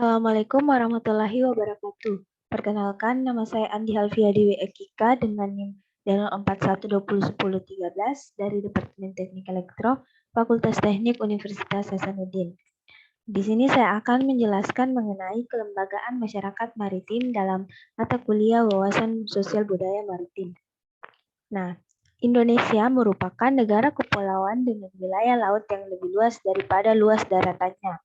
Assalamualaikum warahmatullahi wabarakatuh. Perkenalkan, nama saya Andi Halvia Dewi Ekika dengan NIM 01201013 dari Departemen Teknik Elektro, Fakultas Teknik Universitas Hasanuddin. Di sini saya akan menjelaskan mengenai kelembagaan masyarakat maritim dalam mata kuliah wawasan sosial budaya maritim. Nah, Indonesia merupakan negara kepulauan dengan wilayah laut yang lebih luas daripada luas daratannya.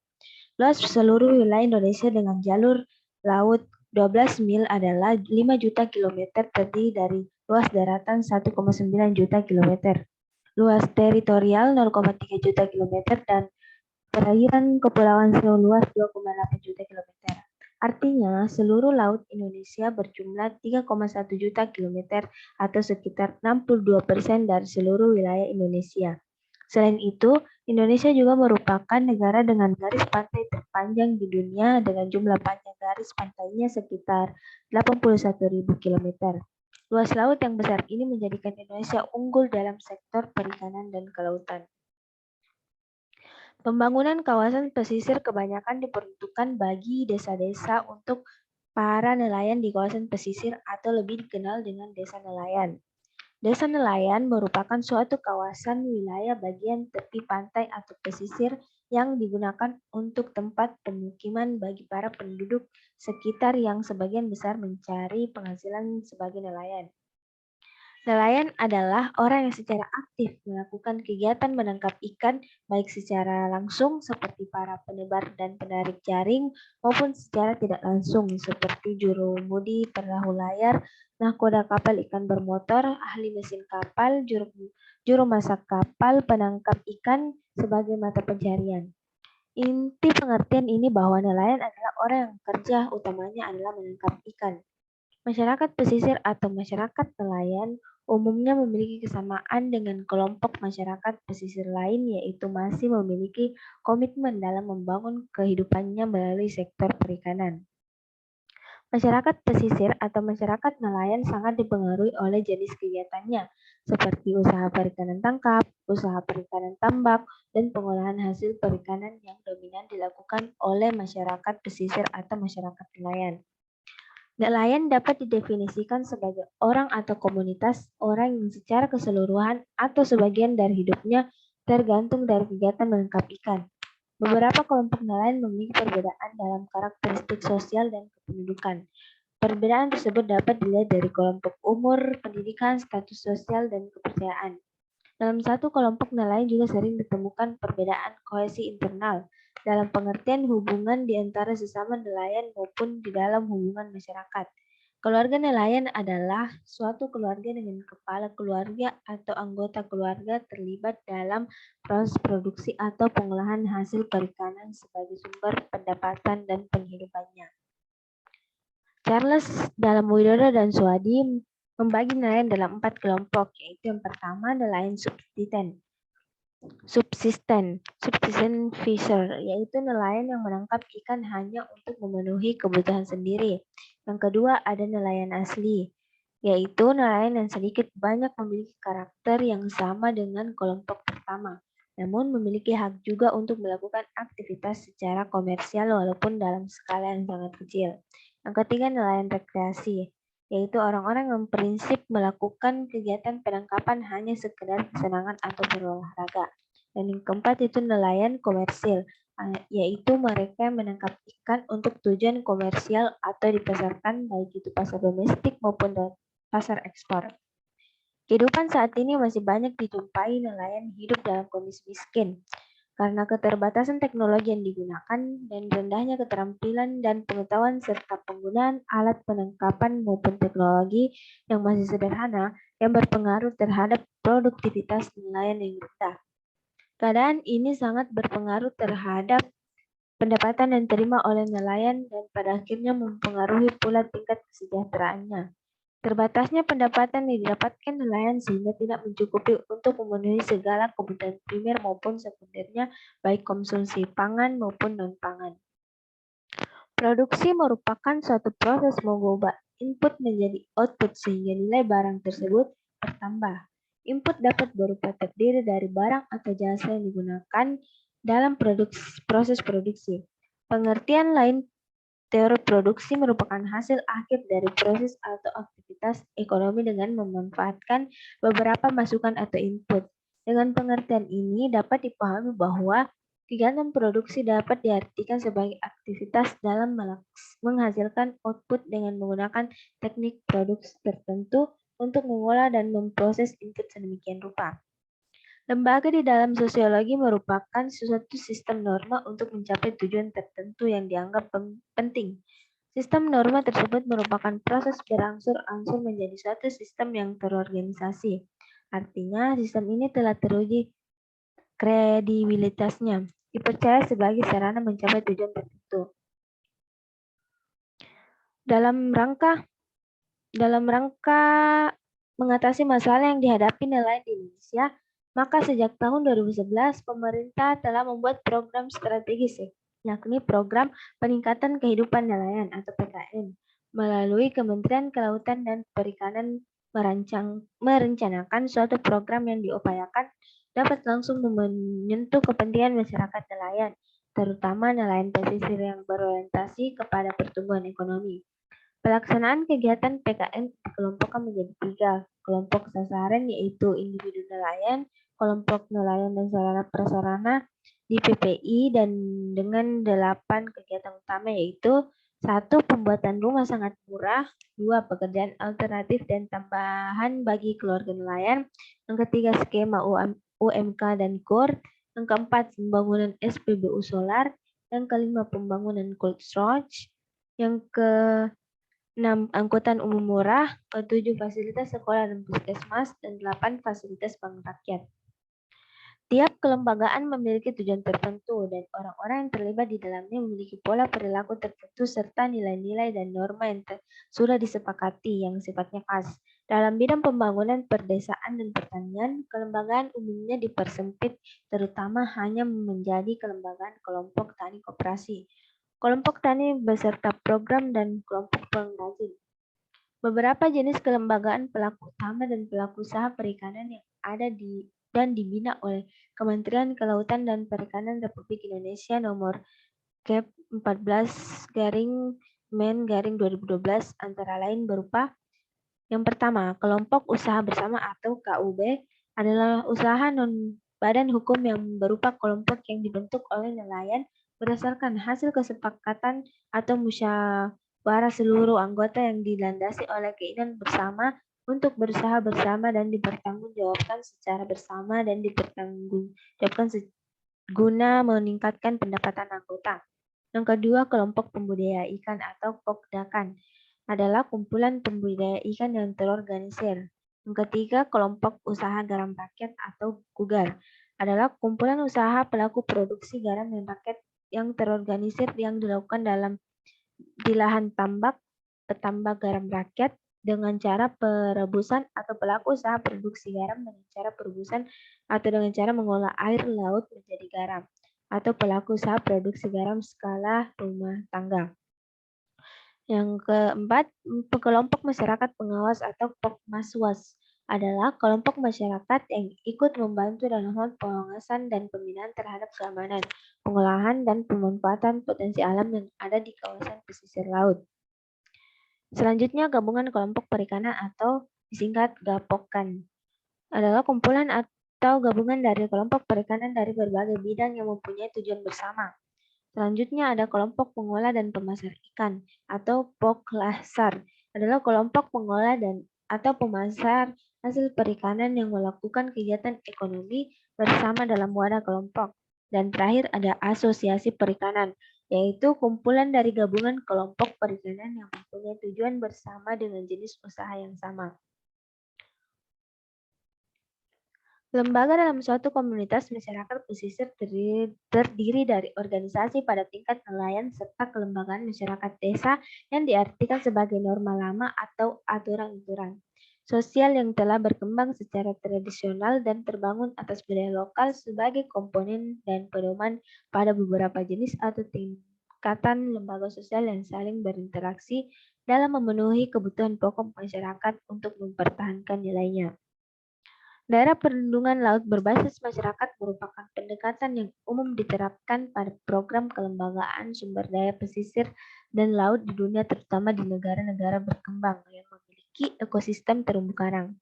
Luas seluruh wilayah Indonesia dengan jalur laut 12 mil adalah 5 juta kilometer terdiri dari luas daratan 1,9 juta kilometer, luas teritorial 0,3 juta kilometer, dan perairan kepulauan seluas 2,8 juta kilometer. Artinya, seluruh laut Indonesia berjumlah 3,1 juta kilometer atau sekitar 62% dari seluruh wilayah Indonesia. Selain itu, Indonesia juga merupakan negara dengan garis pantai terpanjang di dunia dengan jumlah panjang garis pantainya sekitar 81.000 km. Luas laut yang besar ini menjadikan Indonesia unggul dalam sektor perikanan dan kelautan. Pembangunan kawasan pesisir kebanyakan diperuntukkan bagi desa-desa untuk para nelayan di kawasan pesisir atau lebih dikenal dengan desa nelayan. Desa nelayan merupakan suatu kawasan wilayah bagian tepi pantai atau pesisir yang digunakan untuk tempat pemukiman bagi para penduduk sekitar yang sebagian besar mencari penghasilan sebagai nelayan. Nelayan adalah orang yang secara aktif melakukan kegiatan menangkap ikan baik secara langsung seperti para penebar dan penarik jaring maupun secara tidak langsung seperti jurumudi perahu layar, nahkoda kapal ikan bermotor, ahli mesin kapal, juru masak kapal, penangkap ikan sebagai mata pencarian. Inti pengertian ini bahwa nelayan adalah orang yang kerja utamanya adalah menangkap ikan. Masyarakat pesisir atau masyarakat nelayan umumnya memiliki kesamaan dengan kelompok masyarakat pesisir lain, yaitu masih memiliki komitmen dalam membangun kehidupannya melalui sektor perikanan. Masyarakat pesisir atau masyarakat nelayan sangat dipengaruhi oleh jenis kegiatannya, seperti usaha perikanan tangkap, usaha perikanan tambak, dan pengolahan hasil perikanan yang dominan dilakukan oleh masyarakat pesisir atau masyarakat nelayan. Nelayan dapat didefinisikan sebagai orang atau komunitas orang yang secara keseluruhan atau sebagian dari hidupnya tergantung dari kegiatan menangkap ikan. Beberapa kelompok nelayan memiliki perbedaan dalam karakteristik sosial dan kependudukan. Perbedaan tersebut dapat dilihat dari kelompok umur, pendidikan, status sosial, dan kepercayaan. Dalam satu kelompok nelayan juga sering ditemukan perbedaan kohesi internal, dalam pengertian hubungan di antara sesama nelayan maupun di dalam hubungan masyarakat. Keluarga nelayan adalah suatu keluarga dengan kepala keluarga atau anggota keluarga terlibat dalam proses produksi atau pengolahan hasil perikanan sebagai sumber pendapatan dan penghidupannya. Charles dalam Widodo dan Suwadi membagi nelayan dalam 4 kelompok, yaitu yang pertama nelayan subsisten fisher, yaitu nelayan yang menangkap ikan hanya untuk memenuhi kebutuhan sendiri. Yang kedua ada nelayan asli, yaitu nelayan yang sedikit banyak memiliki karakter yang sama dengan kelompok pertama, namun memiliki hak juga untuk melakukan aktivitas secara komersial walaupun dalam skala yang sangat kecil. Yang ketiga nelayan rekreasi, yaitu orang-orang yang prinsip melakukan kegiatan penangkapan hanya sekedar kesenangan atau berolahraga. Dan yang keempat itu nelayan komersil, yaitu mereka yang menangkap ikan untuk tujuan komersial atau dipasarkan baik itu pasar domestik maupun pasar ekspor. Kehidupan saat ini masih banyak dijumpai nelayan hidup dalam kondisi miskin karena keterbatasan teknologi yang digunakan dan rendahnya keterampilan dan pengetahuan serta penggunaan alat penangkapan maupun teknologi yang masih sederhana yang berpengaruh terhadap produktivitas nelayan yang rendah. Keadaan ini sangat berpengaruh terhadap pendapatan yang diterima oleh nelayan dan pada akhirnya mempengaruhi pula tingkat kesejahteraannya. Terbatasnya pendapatan yang didapatkan nelayan sehingga tidak mencukupi untuk memenuhi segala kebutuhan primer maupun sekundernya, baik konsumsi pangan maupun non-pangan. Produksi merupakan suatu proses mengubah input menjadi output sehingga nilai barang tersebut bertambah. Input dapat berupa terdiri dari barang atau jasa yang digunakan dalam proses produksi. Pengertian lain Teori produksi merupakan hasil akhir dari proses atau aktivitas ekonomi dengan memanfaatkan beberapa masukan atau input. Dengan pengertian ini dapat dipahami bahwa kegiatan produksi dapat diartikan sebagai aktivitas dalam menghasilkan output dengan menggunakan teknik produksi tertentu untuk mengolah dan memproses input sedemikian rupa. Lembaga di dalam sosiologi merupakan suatu sistem norma untuk mencapai tujuan tertentu yang dianggap penting. Sistem norma tersebut merupakan proses berangsur-angsur menjadi suatu sistem yang terorganisasi. Artinya, sistem ini telah teruji kredibilitasnya, dipercaya sebagai sarana mencapai tujuan tertentu. Dalam rangka mengatasi masalah yang dihadapi nelayan di Indonesia, maka sejak tahun 2011 pemerintah telah membuat program strategis, yakni Program Peningkatan Kehidupan Nelayan atau PKN, melalui Kementerian Kelautan dan Perikanan merencanakan suatu program yang diupayakan dapat langsung menyentuh kepentingan masyarakat nelayan, terutama nelayan pesisir yang berorientasi kepada pertumbuhan ekonomi. Pelaksanaan kegiatan PKN dikelompokkan menjadi 3 kelompok sasaran, yaitu individu nelayan, kelompok nelayan dan sarana prasarana di PPI, dan dengan 8 kegiatan utama, yaitu 1. Pembuatan rumah sangat murah, 2. Pekerjaan alternatif dan tambahan bagi keluarga nelayan, yang ketiga skema UMK dan KUR, yang keempat pembangunan SPBU solar, yang kelima pembangunan cold storage, yang ke 6. Angkutan umum murah, ke-7 fasilitas sekolah dan puskesmas, dan 8 fasilitas bank rakyat. Tiap kelembagaan memiliki tujuan tertentu dan orang-orang yang terlibat di dalamnya memiliki pola perilaku tertentu serta nilai-nilai dan norma yang sudah disepakati yang sifatnya khas. Dalam bidang pembangunan perdesaan dan pertanian, kelembagaan umumnya dipersempit terutama hanya menjadi kelembagaan kelompok tani koperasi, kelompok tani beserta program, dan kelompok pengrajin. Beberapa jenis kelembagaan pelaku utama dan pelaku usaha perikanan yang ada dan dibina oleh Kementerian Kelautan dan Perikanan Republik Indonesia nomor Kep 14/Men/2012 antara lain berupa: yang pertama, kelompok usaha bersama atau KUB adalah usaha non-badan hukum yang berupa kelompok yang dibentuk oleh nelayan berdasarkan hasil kesepakatan atau musyawarah seluruh anggota yang dilandasi oleh keinginan bersama untuk berusaha bersama dan dipertanggungjawabkan secara bersama dan dipertanggungjawabkan guna meningkatkan pendapatan anggota. Yang kedua, kelompok pembudidaya ikan atau POKDAKAN adalah kumpulan pembudidaya ikan yang terorganisir. Yang ketiga, kelompok usaha garam rakyat atau KUGAR adalah kumpulan usaha pelaku produksi garam dan rakyat yang terorganisir yang dilakukan di lahan petambak garam rakyat dengan cara perebusan, atau pelaku usaha produksi garam dengan cara perebusan atau dengan cara mengolah air laut menjadi garam, atau pelaku usaha produksi garam skala rumah tangga. Yang keempat, kelompok masyarakat pengawas atau POKMASWAS adalah kelompok masyarakat yang ikut membantu dalam hal pengawasan dan pembinaan terhadap keamanan, pengolahan, dan pemanfaatan potensi alam yang ada di kawasan pesisir laut. Selanjutnya, gabungan kelompok perikanan atau disingkat GAPOKAN adalah kumpulan atau gabungan dari kelompok perikanan dari berbagai bidang yang mempunyai tujuan bersama. Selanjutnya ada kelompok pengolah dan pemasar ikan atau POKLASAR adalah kelompok pengolah atau pemasar hasil perikanan yang melakukan kegiatan ekonomi bersama dalam wadah kelompok. Dan terakhir ada asosiasi perikanan, yaitu kumpulan dari gabungan kelompok perikanan yang mempunyai tujuan bersama dengan jenis usaha yang sama. Lembaga dalam suatu komunitas masyarakat pesisir terdiri dari organisasi pada tingkat nelayan serta kelembagaan masyarakat desa yang diartikan sebagai norma lama atau aturan-aturan sosial yang telah berkembang secara tradisional dan terbangun atas budaya lokal sebagai komponen dan pedoman pada beberapa jenis atau tingkatan lembaga sosial yang saling berinteraksi dalam memenuhi kebutuhan pokok masyarakat untuk mempertahankan nilainya. Daerah perlindungan laut berbasis masyarakat merupakan pendekatan yang umum diterapkan pada program kelembagaan sumber daya pesisir dan laut di dunia, terutama di negara-negara berkembang yang memiliki ekosistem terumbu karang.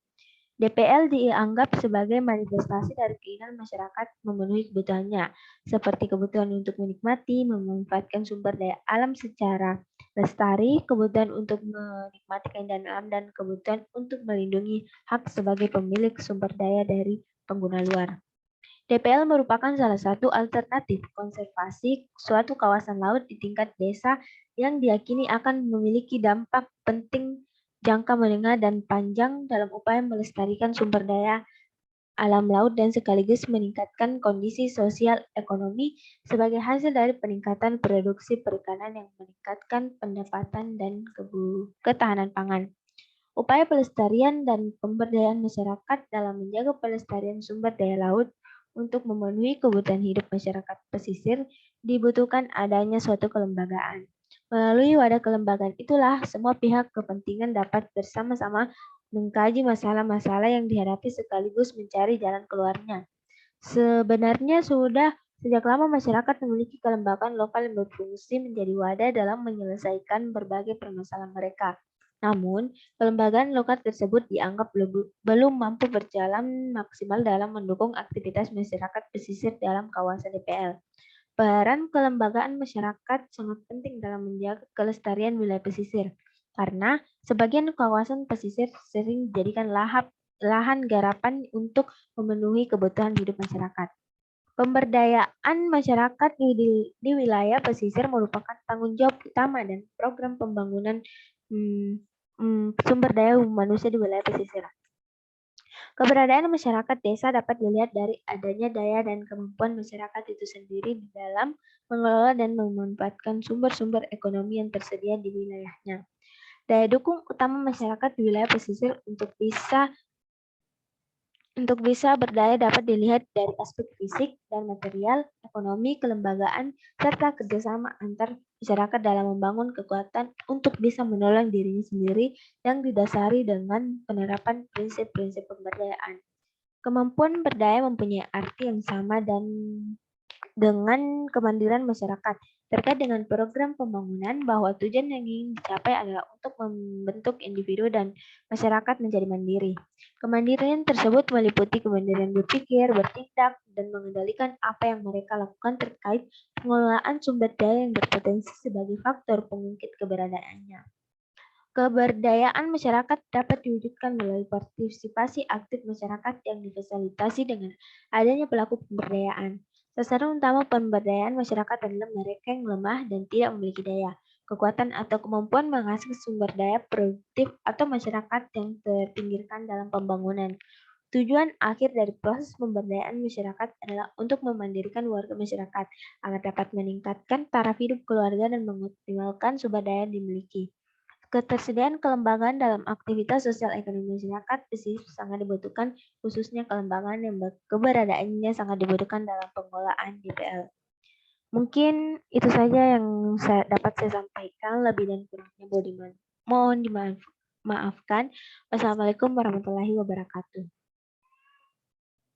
DPL dianggap sebagai manifestasi dari keinginan masyarakat memenuhi kebutuhannya, seperti kebutuhan untuk menikmati, memanfaatkan sumber daya alam secara lestari, kebutuhan untuk menikmati keindahan alam, dan kebutuhan untuk melindungi hak sebagai pemilik sumber daya dari pengguna luar. DPL merupakan salah satu alternatif konservasi suatu kawasan laut di tingkat desa yang diyakini akan memiliki dampak penting jangka menengah dan panjang dalam upaya melestarikan sumber daya alam laut dan sekaligus meningkatkan kondisi sosial ekonomi sebagai hasil dari peningkatan produksi perikanan yang meningkatkan pendapatan dan ketahanan pangan. Upaya pelestarian dan pemberdayaan masyarakat dalam menjaga pelestarian sumber daya laut untuk memenuhi kebutuhan hidup masyarakat pesisir dibutuhkan adanya suatu kelembagaan. Melalui wadah kelembagaan itulah semua pihak kepentingan dapat bersama-sama mengkaji masalah-masalah yang dihadapi sekaligus mencari jalan keluarnya. Sebenarnya sudah sejak lama masyarakat memiliki kelembagaan lokal yang berfungsi menjadi wadah dalam menyelesaikan berbagai permasalahan mereka. Namun, kelembagaan lokal tersebut dianggap belum mampu berjalan maksimal dalam mendukung aktivitas masyarakat pesisir dalam kawasan DPL. Peran kelembagaan masyarakat sangat penting dalam menjaga kelestarian wilayah pesisir, karena sebagian kawasan pesisir sering dijadikan lahan garapan untuk memenuhi kebutuhan hidup masyarakat. Pemberdayaan masyarakat di wilayah pesisir merupakan tanggung jawab utama dan program pembangunan sumber daya manusia di wilayah pesisir. Keberadaan masyarakat desa dapat dilihat dari adanya daya dan kemampuan masyarakat itu sendiri di dalam mengelola dan memanfaatkan sumber-sumber ekonomi yang tersedia di wilayahnya. Daya dukung utama masyarakat di wilayah pesisir untuk bisa berdaya dapat dilihat dari aspek fisik dan material, ekonomi, kelembagaan, serta kerjasama antar masyarakat dalam membangun kekuatan untuk bisa menolong dirinya sendiri yang didasari dengan penerapan prinsip-prinsip pemberdayaan. Kemampuan berdaya mempunyai arti yang sama dan dengan kemandirian masyarakat. Terkait dengan program pembangunan, bahwa tujuan yang ingin dicapai adalah untuk membentuk individu dan masyarakat menjadi mandiri. Kemandirian tersebut meliputi kemandirian berpikir, bertindak, dan mengendalikan apa yang mereka lakukan terkait pengelolaan sumber daya yang berpotensi sebagai faktor pengungkit keberadaannya. Keberdayaan masyarakat dapat diwujudkan melalui partisipasi aktif masyarakat yang difasilitasi dengan adanya pelaku pemberdayaan. Sasaran utama pemberdayaan masyarakat adalah mereka yang lemah dan tidak memiliki daya, kekuatan atau kemampuan mengakses sumber daya produktif atau masyarakat yang terpinggirkan dalam pembangunan. Tujuan akhir dari proses pemberdayaan masyarakat adalah untuk memandirikan warga masyarakat agar dapat meningkatkan taraf hidup keluarga dan mengoptimalkan sumber daya yang dimiliki. Ketersediaan kelembagaan dalam aktivitas sosial ekonomi masyarakat pesisir sangat dibutuhkan, khususnya kelembagaan yang keberadaannya sangat dibutuhkan dalam pengelolaan DPL. Mungkin itu saja yang dapat saya sampaikan, lebih dan kurangnya mohon dimaafkan. Wassalamualaikum warahmatullahi wabarakatuh.